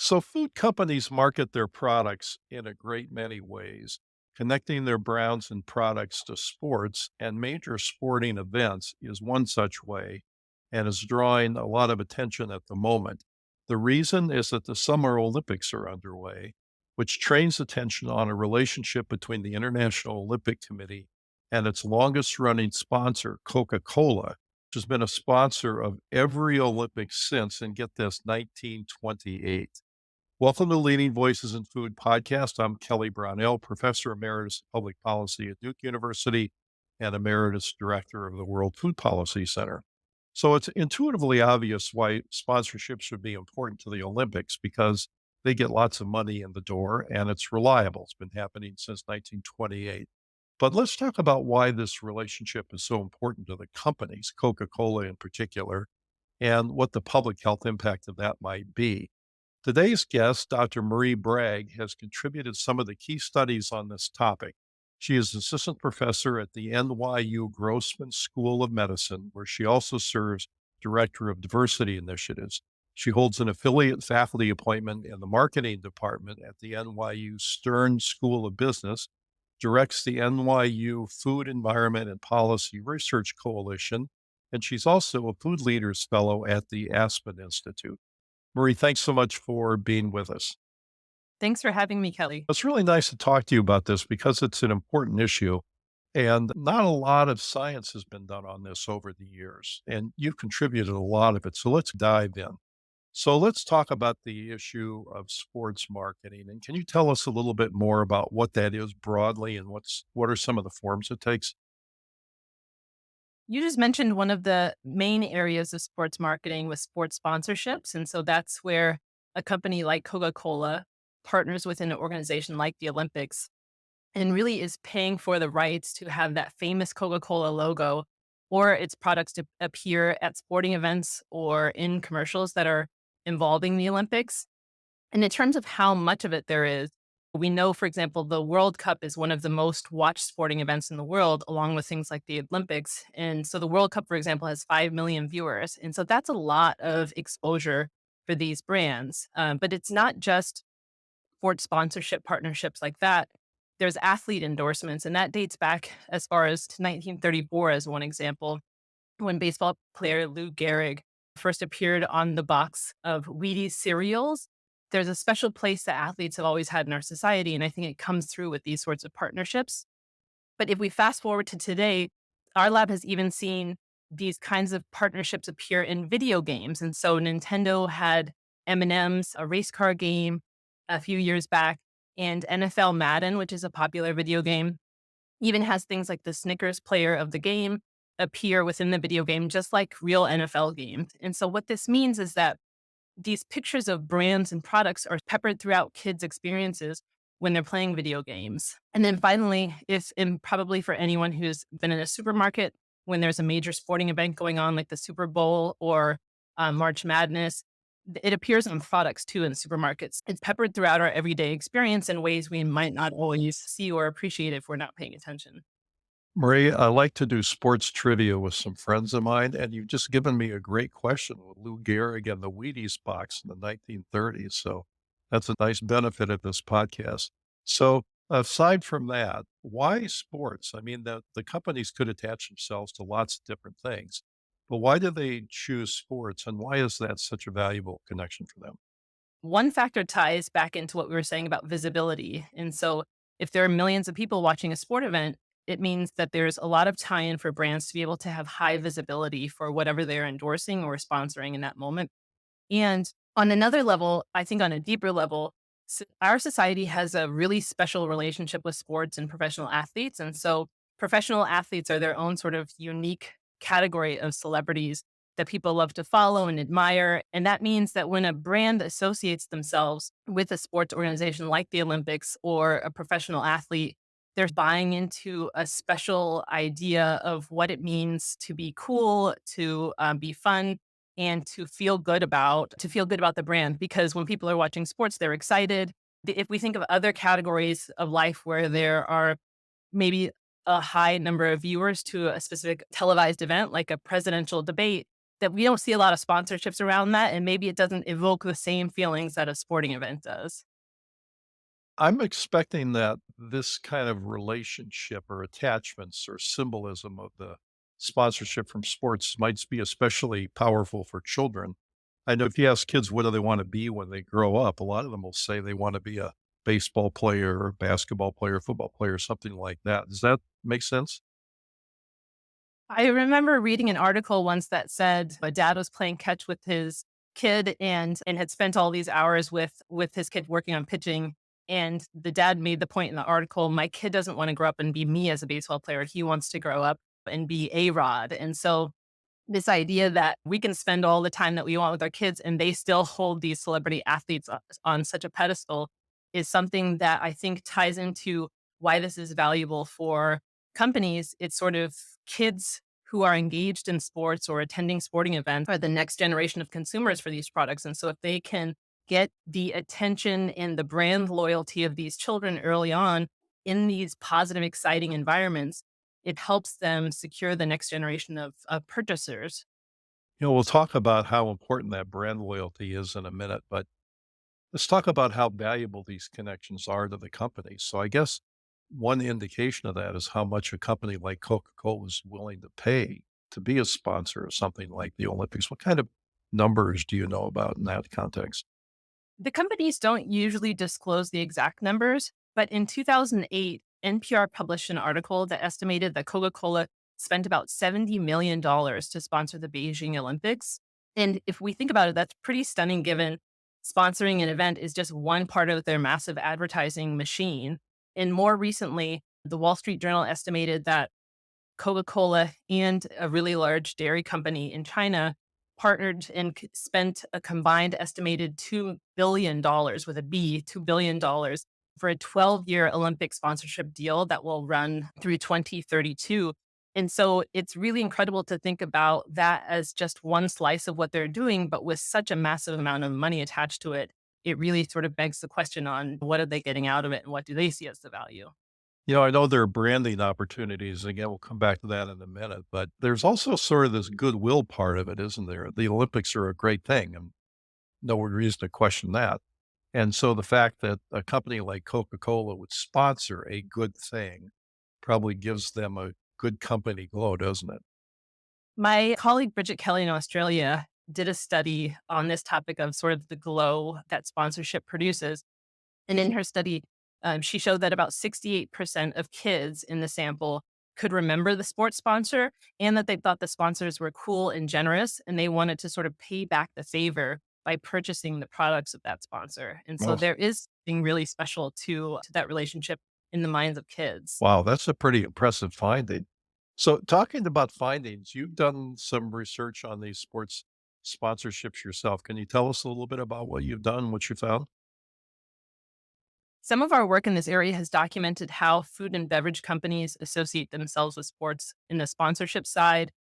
So, food companies market their products in a great many ways. Connecting their brands and products to sports and major sporting events is one such way and is drawing a lot of attention at the moment. The reason is that the Summer Olympics are underway, which trains attention on a relationship between the International Olympic Committee and its longest running sponsor, Coca Cola, which has been a sponsor of every Olympics since, and get this, 1928. Welcome to Leading Voices in Food podcast. I'm Kelly Brownell, Professor Emeritus of Public Policy at Duke University and Emeritus Director of the World Food Policy Center. So it's intuitively obvious why sponsorships would be important to the Olympics because they get lots of money in the door and it's reliable. It's been happening since 1928. But let's talk about why this relationship is so important to the companies, Coca Cola in particular, and what the public health impact of that might be. Today's guest, Dr. Marie Bragg, has contributed some of the key studies on this topic. She is assistant professor at the NYU Grossman School of Medicine, where she also serves director of diversity initiatives. She holds an affiliate faculty appointment in the marketing department at the NYU Stern School of Business, directs the NYU Food Environment and Policy Research Coalition, and she's also a Food Leaders Fellow at the Aspen Institute. Marie, thanks so much for being with us. Thanks for having me, Kelly. It's really nice to talk to you about this because it's an important issue. And not a lot of science has been done on this over the years, and you've contributed a lot of it. So let's dive in. So let's talk about the issue of sports marketing. And can you tell us a little bit more about what that is broadly and what are some of the forms it takes? You just mentioned one of the main areas of sports marketing was sports sponsorships. And so that's where a company like Coca Cola partners with an organization like the Olympics and really is paying for the rights to have that famous Coca Cola logo or its products to appear at sporting events or in commercials that are involving the Olympics. And in terms of how much of it there is, we know, for example, the World Cup is one of the most watched sporting events in the world, along with things like the Olympics. And so the World Cup, for example, has 5 million viewers. And so that's a lot of exposure for these brands. But it's not just sports sponsorship partnerships like that. There's athlete endorsements, and that dates back as far as to 1934 as one example, when baseball player Lou Gehrig first appeared on the box of Wheaties cereals. There's a special place that athletes have always had in our society, and I think it comes through with these sorts of partnerships. But if we fast forward to today, our lab has even seen these kinds of partnerships appear in video games. And so Nintendo had M&M's, a race car game, a few years back, and NFL Madden, which is a popular video game, even has things like the Snickers player of the game appear within the video game, just like real NFL games. And so what this means is that these pictures of brands and products are peppered throughout kids' experiences when they're playing video games. And then finally, if and probably for anyone who's been in a supermarket, when there's a major sporting event going on, like the Super Bowl or March Madness, it appears on products too in supermarkets. It's peppered throughout our everyday experience in ways we might not always see or appreciate if we're not paying attention. Marie, I like to do sports trivia with some friends of mine, and you've just given me a great question with Lou Gehrig and the Wheaties box in the 1930s. So that's a nice benefit of this podcast. So aside from that, why sports? I mean, the companies could attach themselves to lots of different things, but why do they choose sports, and why is that such a valuable connection for them? One factor ties back into what we were saying about visibility. And so if there are millions of people watching a sport event, it means that there's a lot of tie in for brands to be able to have high visibility for whatever they're endorsing or sponsoring in that moment. And on another level, I think on a deeper level, our society has a really special relationship with sports and professional athletes. And so professional athletes are their own sort of unique category of celebrities that people love to follow and admire. And that means that when a brand associates themselves with a sports organization like the Olympics or a professional athlete, they're buying into a special idea of what it means to be cool, to be fun, and to feel good about the brand. Because when people are watching sports, they're excited. If we think of other categories of life where there are maybe a high number of viewers to a specific televised event, like a presidential debate, that we don't see a lot of sponsorships around that, and maybe it doesn't evoke the same feelings that a sporting event does. I'm expecting that this kind of relationship or attachments or symbolism of the sponsorship from sports might be especially powerful for children. I know if you ask kids what do they want to be when they grow up, a lot of them will say they want to be a baseball player or basketball player, football player, something like that. Does that make sense? I remember reading an article once that said a dad was playing catch with his kid and had spent all these hours with his kid working on pitching. And the dad made the point in the article, my kid doesn't want to grow up and be me as a baseball player. He wants to grow up and be a Rod. And so this idea that we can spend all the time that we want with our kids and they still hold these celebrity athletes on such a pedestal is something that I think ties into why this is valuable for companies. It's sort of kids who are engaged in sports or attending sporting events are the next generation of consumers for these products. And so if they can get the attention and the brand loyalty of these children early on in these positive, exciting environments, it helps them secure the next generation of purchasers. We'll talk about how important that brand loyalty is in a minute, but let's talk about how valuable these connections are to the company. So I guess one indication of that is how much a company like Coca-Cola is willing to pay to be a sponsor of something like the Olympics. What kind of numbers do you know about in that context? The companies don't usually disclose the exact numbers, but in 2008, NPR published an article that estimated that Coca Cola spent about $70 million dollars to sponsor the Beijing Olympics. And if we think about it, that's pretty stunning given sponsoring an event is just one part of their massive advertising machine. And more recently, the Wall Street Journal estimated that Coca-Cola and a really large dairy company in China partnered and spent a combined estimated $2 billion with a B, $2 billion for a 12-year Olympic sponsorship deal that will run through 2032. And so it's really incredible to think about that as just one slice of what they're doing, but with such a massive amount of money attached to it, it really sort of begs the question on what are they getting out of it and what do they see as the value? I know there are branding opportunities. Again, we'll come back to that in a minute, but there's also sort of this goodwill part of it, isn't there? The Olympics are a great thing, and no reason to question that. And so the fact that a company like Coca-Cola would sponsor a good thing probably gives them a good company glow, doesn't it? My colleague Bridget Kelly in Australia did a study on this topic of sort of the glow that sponsorship produces. And in her study, she showed that about 68% of kids in the sample could remember the sports sponsor and that they thought the sponsors were cool and generous. And they wanted to sort of pay back the favor by purchasing the products of that sponsor. And so Oh, there is something really special to that relationship in the minds of kids. wow, that's a pretty impressive finding. So talking about findings, you've done some research on these sports sponsorships yourself. Can you tell us a little bit about what you've done, what you found? Some of our work in this area has documented how food and beverage companies associate themselves with sports in the sponsorship side,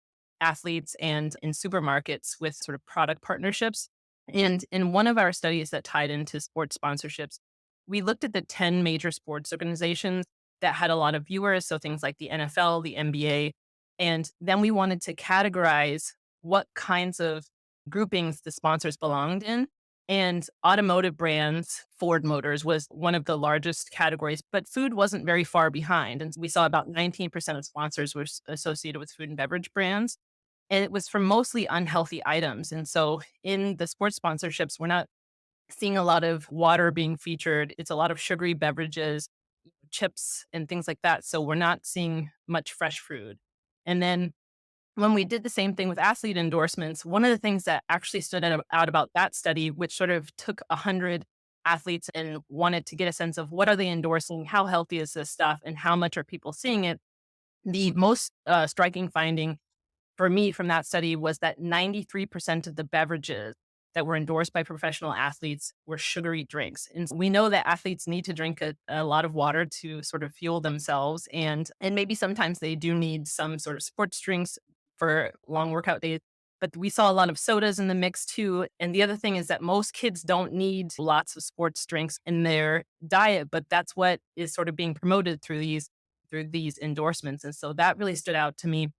athletes, and in supermarkets with sort of product partnerships. And in one of our studies that tied into sports sponsorships, we looked at the 10 major sports organizations that had a lot of viewers. So things like the NFL, the NBA. And then we wanted to categorize what kinds of groupings the sponsors belonged in and automotive brands, Ford Motors was one of the largest categories, but food wasn't very far behind. And we saw about 19% of sponsors were associated with food and beverage brands. And it was for mostly unhealthy items. And so in the sports sponsorships, we're not seeing a lot of water being featured. It's a lot of sugary beverages, chips, and things like that. So we're not seeing much fresh food. And then when we did the same thing with athlete endorsements, one of the things that actually stood out about that study, which sort of took 100 athletes and wanted to get a sense of what are they endorsing, how healthy is this stuff, and how much are people seeing it. The most striking finding for me from that study was that 93% of the beverages that were endorsed by professional athletes were sugary drinks. And we know that athletes need to drink a lot of water to sort of fuel themselves. And maybe sometimes they do need some sort of sports drinks for long workout days. But we saw a lot of sodas in the mix too. And the other thing is that most kids don't need lots of sports drinks in their diet, but that's what is sort of being promoted through these endorsements. And so that really stood out to me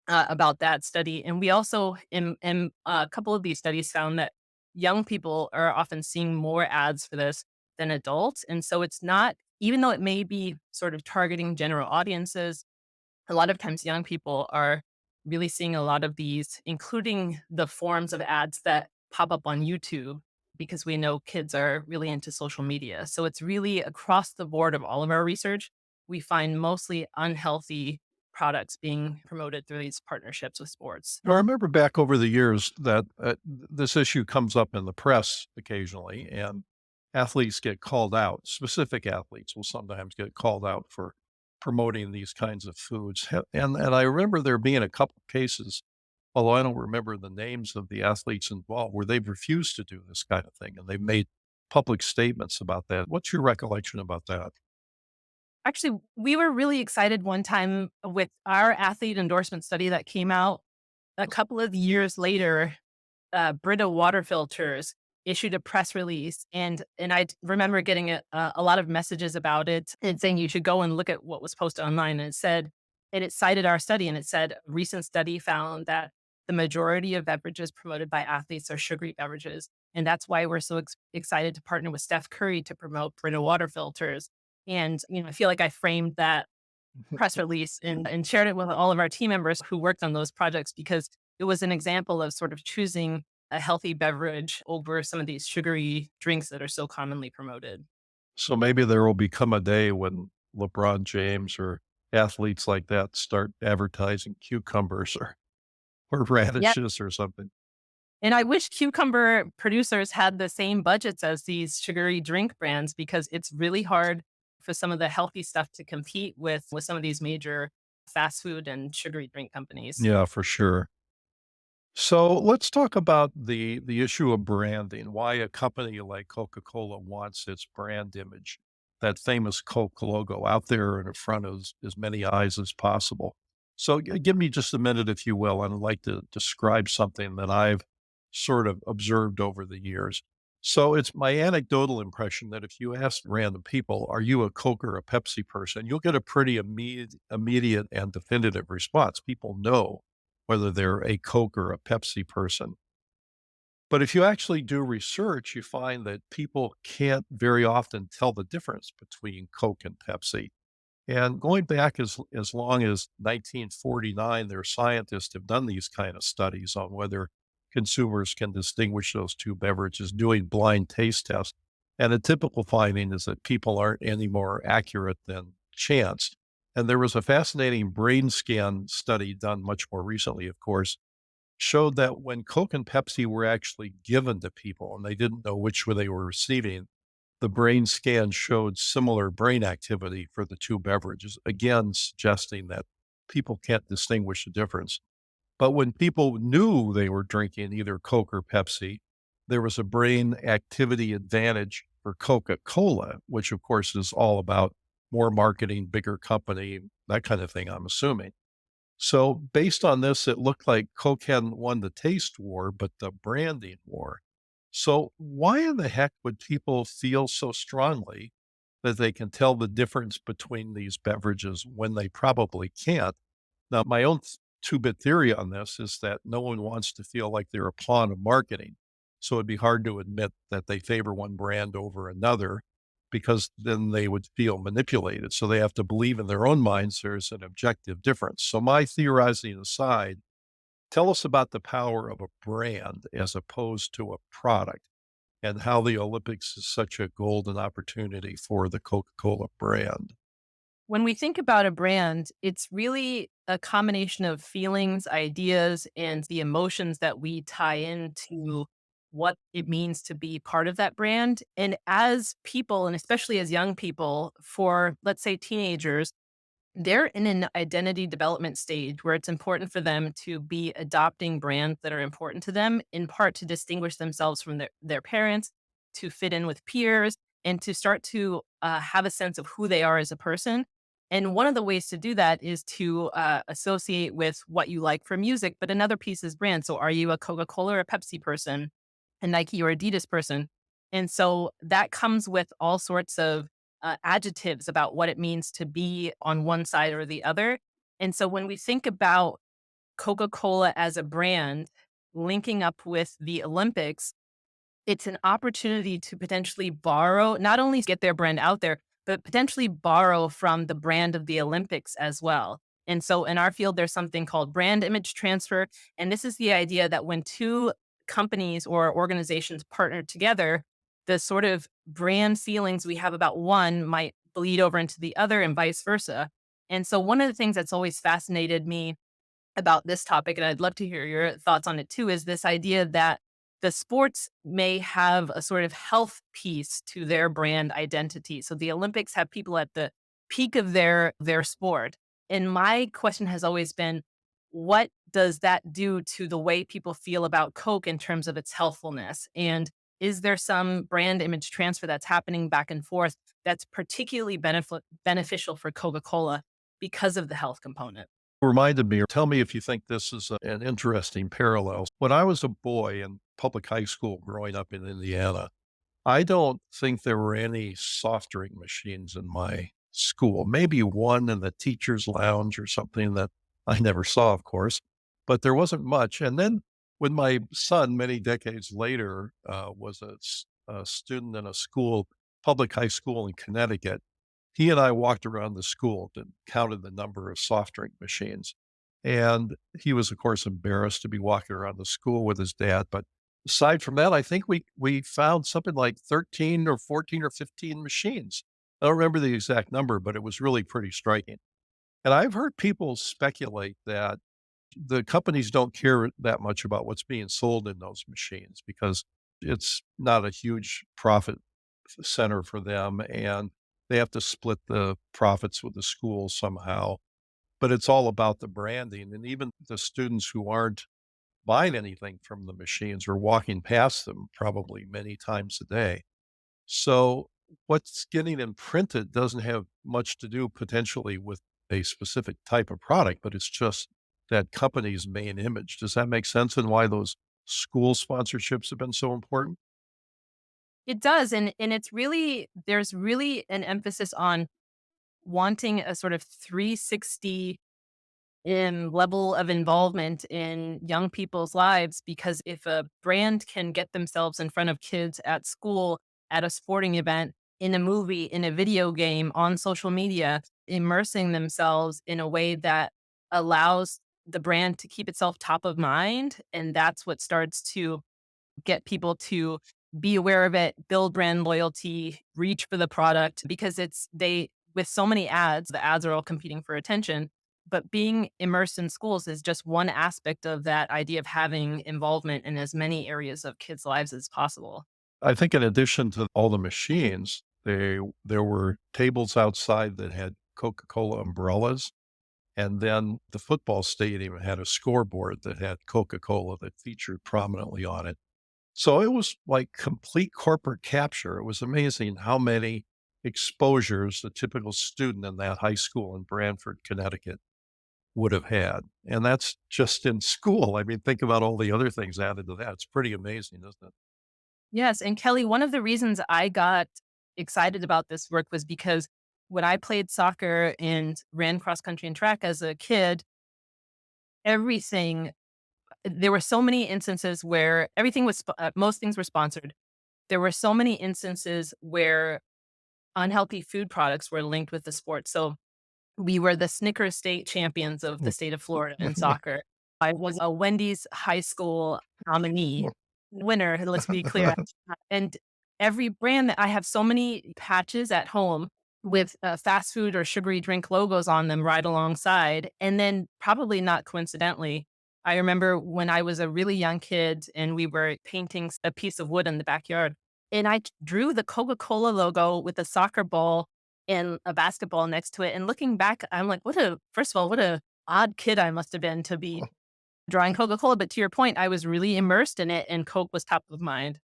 about that study. And we also, in a couple of these studies, found that young people are often seeing more ads for this than adults. And so it's not, even though it may be sort of targeting general audiences, a lot of times young people are really seeing a lot of these, including the forms of ads that pop up on YouTube, because we know kids are really into social media. So it's really across the board of all of our research. We find mostly unhealthy products being promoted through these partnerships with sports. I remember back over the years that this issue comes up in the press occasionally, and athletes get called out. Specific athletes will sometimes get called out for promoting these kinds of foods. And I remember there being a couple cases, although I don't remember the names of the athletes involved, where they've refused to do this kind of thing and they've made public statements about that. What's your recollection about that? Actually, we were really excited one time with our athlete endorsement study that came out a couple of years later. Brita water filters issued a press release, and I remember getting a lot of messages about it and saying you should go and look at what was posted online. And it said, and it cited our study, and it said a recent study found that the majority of beverages promoted by athletes are sugary beverages, and that's why we're so excited to partner with Steph Curry to promote Brita water filters. And I feel like I framed that press release and shared it with all of our team members who worked on those projects, because it was an example of sort of choosing a healthy beverage over some of these sugary drinks that are so commonly promoted. So maybe there will become a day when LeBron James or athletes like that start advertising cucumbers or Yeah. radishes or something. And I wish cucumber producers had the same budgets as these sugary drink brands, because it's really hard for some of the healthy stuff to compete with some of these major fast food and sugary drink companies. Yeah, for sure. So let's talk about the issue of branding. Why a company like Coca-Cola wants its brand image, that famous Coke logo, out there in front of as many eyes as possible. So give me just a minute, if you will, and I'd like to describe something that I've sort of observed over the years. So it's my anecdotal impression that if you ask random people, "Are you a Coke or a Pepsi person?" you'll get a pretty immediate and definitive response. People know whether they're a Coke or a Pepsi person. But if you actually do research, you find that people can't very often tell the difference between Coke and Pepsi. And going back as long as 1949, their scientists have done these kind of studies on whether consumers can distinguish those two beverages, doing blind taste tests. And a typical finding is that people aren't any more accurate than chance. And there was a fascinating brain scan study done much more recently, of course, showed that when Coke and Pepsi were actually given to people and they didn't know which one they were receiving, the brain scan showed similar brain activity for the two beverages, again, suggesting that people can't distinguish the difference. But when people knew they were drinking either Coke or Pepsi, there was a brain activity advantage for Coca-Cola, which of course is all about more marketing, bigger company, that kind of thing, I'm assuming. So based on this, it looked like Coke hadn't won the taste war, but the branding war. So why in the heck would people feel so strongly that they can tell the difference between these beverages when they probably can't? Now, my own two-bit theory on this is that no one wants to feel like they're a pawn of marketing. So it'd be hard to admit that they favor one brand over another, because then they would feel manipulated. So they have to believe in their own minds there's an objective difference. So my theorizing aside, tell us about the power of a brand as opposed to a product, and how the Olympics is such a golden opportunity for the Coca-Cola brand. When we think about a brand, it's really a combination of feelings, ideas, and the emotions that we tie into what it means to be part of that brand. And as people, and especially as young people, for let's say teenagers, they're in an identity development stage where it's important for them to be adopting brands that are important to them, in part to distinguish themselves from their parents, to fit in with peers, and to start to have a sense of who they are as a person. And one of the ways to do that is to associate with what you like for music, but another piece is brand. So, are you a Coca Cola or a Pepsi person, a Nike or Adidas person? And so that comes with all sorts of adjectives about what it means to be on one side or the other. And so when we think about Coca-Cola as a brand linking up with the Olympics, it's an opportunity to potentially borrow, not only get their brand out there, but potentially borrow from the brand of the Olympics as well. And so in our field, there's something called brand image transfer. And this is the idea that when two companies or organizations partner together, the sort of brand feelings we have about one might bleed over into the other and vice versa. And so one of the things that's always fascinated me about this topic, and I'd love to hear your thoughts on it too, is this idea that the sports may have a sort of health piece to their brand identity. So the Olympics have people at the peak of their sport. And my question has always been, what does that do to the way people feel about Coke in terms of its healthfulness? And is there some brand image transfer that's happening back and forth that's particularly beneficial for Coca-Cola because of the health component? Reminded me, or tell me if you think this is an interesting parallel. When I was a boy in public high school growing up in Indiana, I don't think there were any soft drink machines in my school. Maybe one in the teacher's lounge or something that I never saw, of course, but there wasn't much. And then when my son, many decades later, was a student in a school, public high school in Connecticut, he and I walked around the school and counted the number of soft drink machines. And he was, of course, embarrassed to be walking around the school with his dad. But aside from that, I think we found something like 13 or 14 or 15 machines. I don't remember the exact number, but it was really pretty striking. And I've heard people speculate that the companies don't care that much about what's being sold in those machines because it's not a huge profit center for them, and they have to split the profits with the school somehow. But it's all about the branding, and even the students who aren't buying anything from the machines are walking past them probably many times a day. So what's getting imprinted doesn't have much to do potentially with a specific type of product, but it's just that company's main image. Does that make sense and why those school sponsorships have been so important? It does, and it's really there's really an emphasis on wanting a sort of 360 in level of involvement in young people's lives, because if a brand can get themselves in front of kids at school, at a sporting event, in a movie, in a video game, on social media, immersing themselves in a way that allows the brand to keep itself top of mind, and that's what starts to get people to be aware of it, build brand loyalty, reach for the product, because it's they with so many ads, the ads are all competing for attention. But being immersed in schools is just one aspect of that idea of having involvement in as many areas of kids' lives as possible. I think in addition to all the machines, there were tables outside that had Coca-Cola umbrellas, and then the football stadium had a scoreboard that had Coca-Cola that featured prominently on it. So it was like complete corporate capture. It was amazing how many exposures the typical student in that high school in Branford, Connecticut would have had. And that's just in school. I mean, think about all the other things added to that. It's pretty amazing, isn't it? Yes, and Kelly, one of the reasons I got excited about this work was because when I played soccer and ran cross country and track as a kid, everything there were so many instances where everything was most things were sponsored. There were so many instances where unhealthy food products were linked with the sport. So we were the Snickers state champions of the state of Florida in soccer. I was a Wendy's high school nominee winner, let's be clear. And every brand that I have so many patches at home with fast food or sugary drink logos on them right alongside. And then, probably not coincidentally, I remember when I was a really young kid and we were painting a piece of wood in the backyard. And drew the Coca Cola logo with a soccer ball and a basketball next to it. And looking back, I'm like, first of all, what a odd kid I must have been to be drawing Coca Cola. But to your point, I was really immersed in it and Coke was top of mind.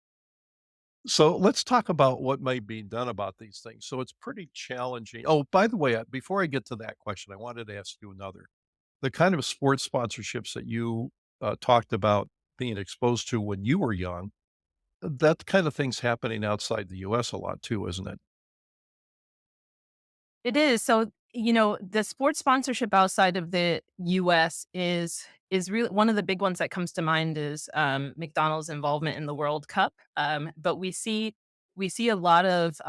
So let's talk about what might be done about these things. So it's pretty challenging. Oh, by the way, before I get to that question, I wanted to ask you another. The kind of sports sponsorships that you talked about being exposed to when you were young, that kind of thing's happening outside the US a lot too, isn't it? It is. So The sports sponsorship outside of the US is really one of the big ones that comes to mind is McDonald's involvement in the World Cup. But we see a lot of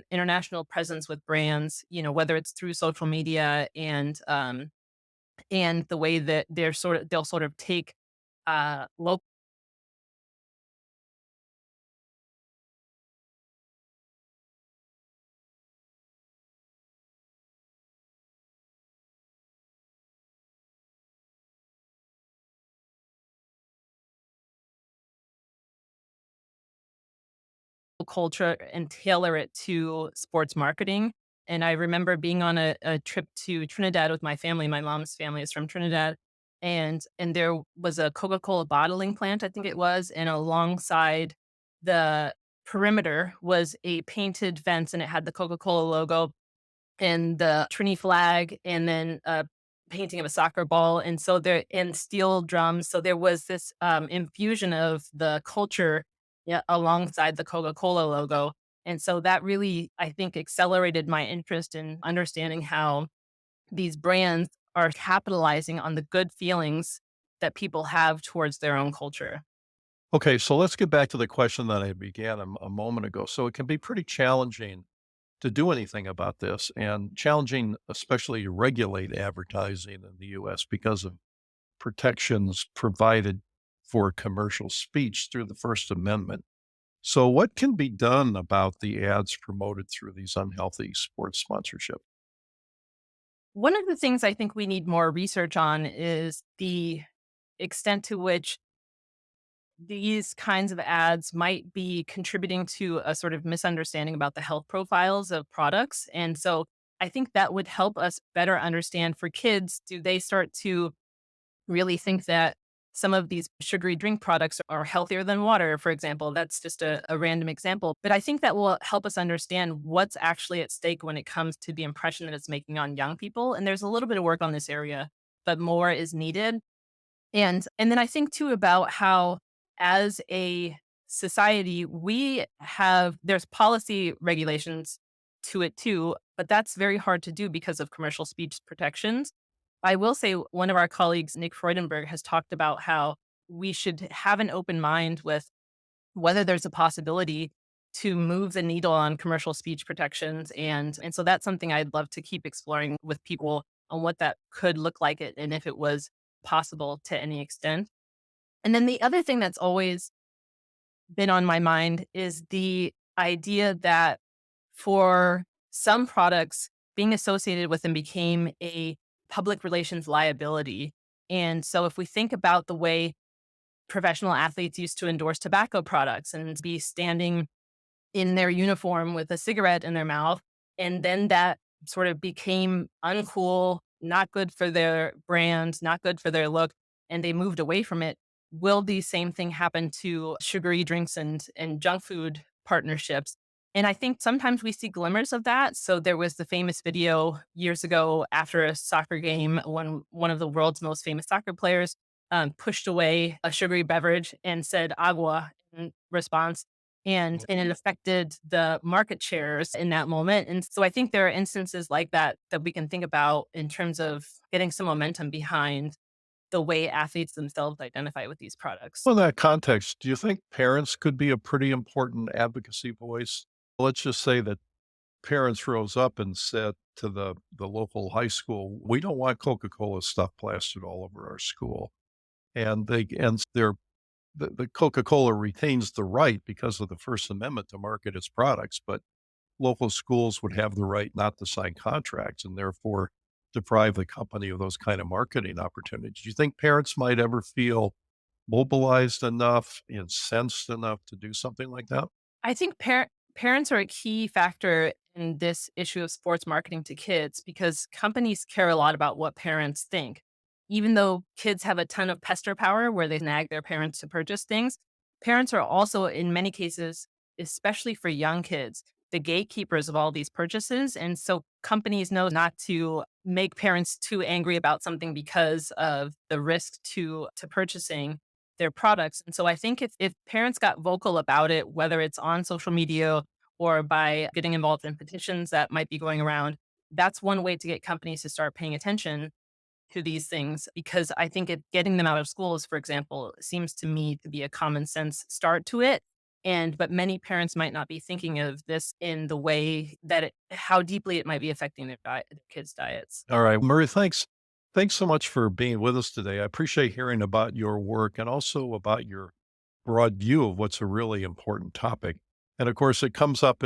international presence with brands, whether it's through social media and the way that they'll sort of take local culture and tailor it to sports marketing. And I remember being on a trip to Trinidad with my family. My mom's family is from Trinidad. And there was a Coca-Cola bottling plant, I think it was, and alongside the perimeter was a painted fence and it had the Coca-Cola logo and the Trini flag, and then a painting of a soccer ball, and so there and steel drums. So there was this infusion of the culture, yeah, alongside the Coca-Cola logo. And so that really, I think, accelerated my interest in understanding how these brands are capitalizing on the good feelings that people have towards their own culture. Okay, so let's get back to the question that I began a moment ago. So it can be pretty challenging to do anything about this and challenging, especially to regulate advertising in the US because of protections provided for commercial speech through the First Amendment. So, what can be done about the ads promoted through these unhealthy sports sponsorship? One of the things I think we need more research on is the extent to which these kinds of ads might be contributing to a sort of misunderstanding about the health profiles of products. And so I think that would help us better understand for kids, do they start to really think that some of these sugary drink products are healthier than water, for example? That's just a random example. But I think that will help us understand what's actually at stake when it comes to the impression that it's making on young people. And there's a little bit of work on this area, but more is needed. And then I think too about how as a society, there's policy regulations to it too, but that's very hard to do because of commercial speech protections. I will say one of our colleagues, Nick Freudenberg, has talked about how we should have an open mind with whether there's a possibility to move the needle on commercial speech protections. And so that's something I'd love to keep exploring with people on what that could look like and if it was possible to any extent. And then the other thing that's always been on my mind is the idea that for some products, being associated with them became a public relations liability. And so if we think about the way professional athletes used to endorse tobacco products and be standing in their uniform with a cigarette in their mouth. And then that sort of became uncool, not good for their brand, not good for their look, and they moved away from it. Will the same thing happen to sugary drinks and junk food partnerships? And I think sometimes we see glimmers of that. So there was the famous video years ago after a soccer game when one of the world's most famous soccer players pushed away a sugary beverage and said agua in response, and it affected the market shares in that moment. And so I think there are instances like that that we can think about in terms of getting some momentum behind the way athletes themselves identify with these products. Well, in that context, do you think parents could be a pretty important advocacy voice? Let's just say that parents rose up and said to the local high school, "We don't want Coca-Cola stuff plastered all over our school." And the Coca-Cola retains the right because of the First Amendment to market its products, but local schools would have the right not to sign contracts and therefore deprive the company of those kind of marketing opportunities. Do you think parents might ever feel mobilized enough, incensed enough to do something like that? I think parents are a key factor in this issue of sports marketing to kids because companies care a lot about what parents think. Even though kids have a ton of pester power where they nag their parents to purchase things, parents are also, in many cases, especially for young kids, the gatekeepers of all these purchases. And so companies know not to make parents too angry about something because of the risk to purchasing their products. And so I think if parents got vocal about it, whether it's on social media or by getting involved in petitions that might be going around, that's one way to get companies to start paying attention to these things because I think getting them out of schools, for example, seems to me to be a common sense start to it. But many parents might not be thinking of this in the way that how deeply it might be affecting their kids' diets. All right, Murray, thanks. Thanks so much for being with us today. I appreciate hearing about your work and also about your broad view of what's a really important topic. And of course, it comes up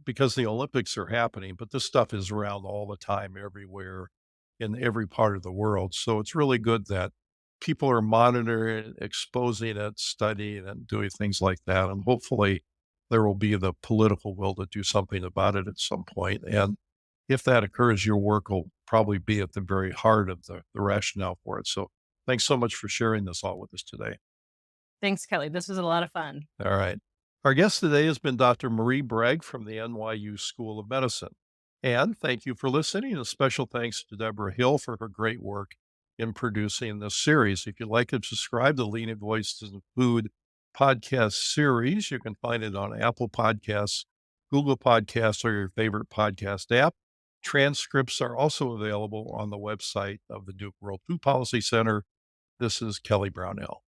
because the Olympics are happening, but this stuff is around all the time, everywhere, in every part of the world. So it's really good that people are monitoring, exposing it, studying, and doing things like that. And hopefully, there will be the political will to do something about it at some point. And if that occurs, your work will probably be at the very heart of the rationale for it. So thanks so much for sharing this all with us today. Thanks, Kelly. This was a lot of fun. All right. Our guest today has been Dr. Marie Bragg from the NYU School of Medicine. And thank you for listening. A special thanks to Deborah Hill for her great work in producing this series. If you'd like to subscribe to Leading Voices in Food podcast series, you can find it on Apple Podcasts, Google Podcasts, or your favorite podcast app. Transcripts are also available on the website of the Duke World Food Policy Center. This is Kelly Brownell.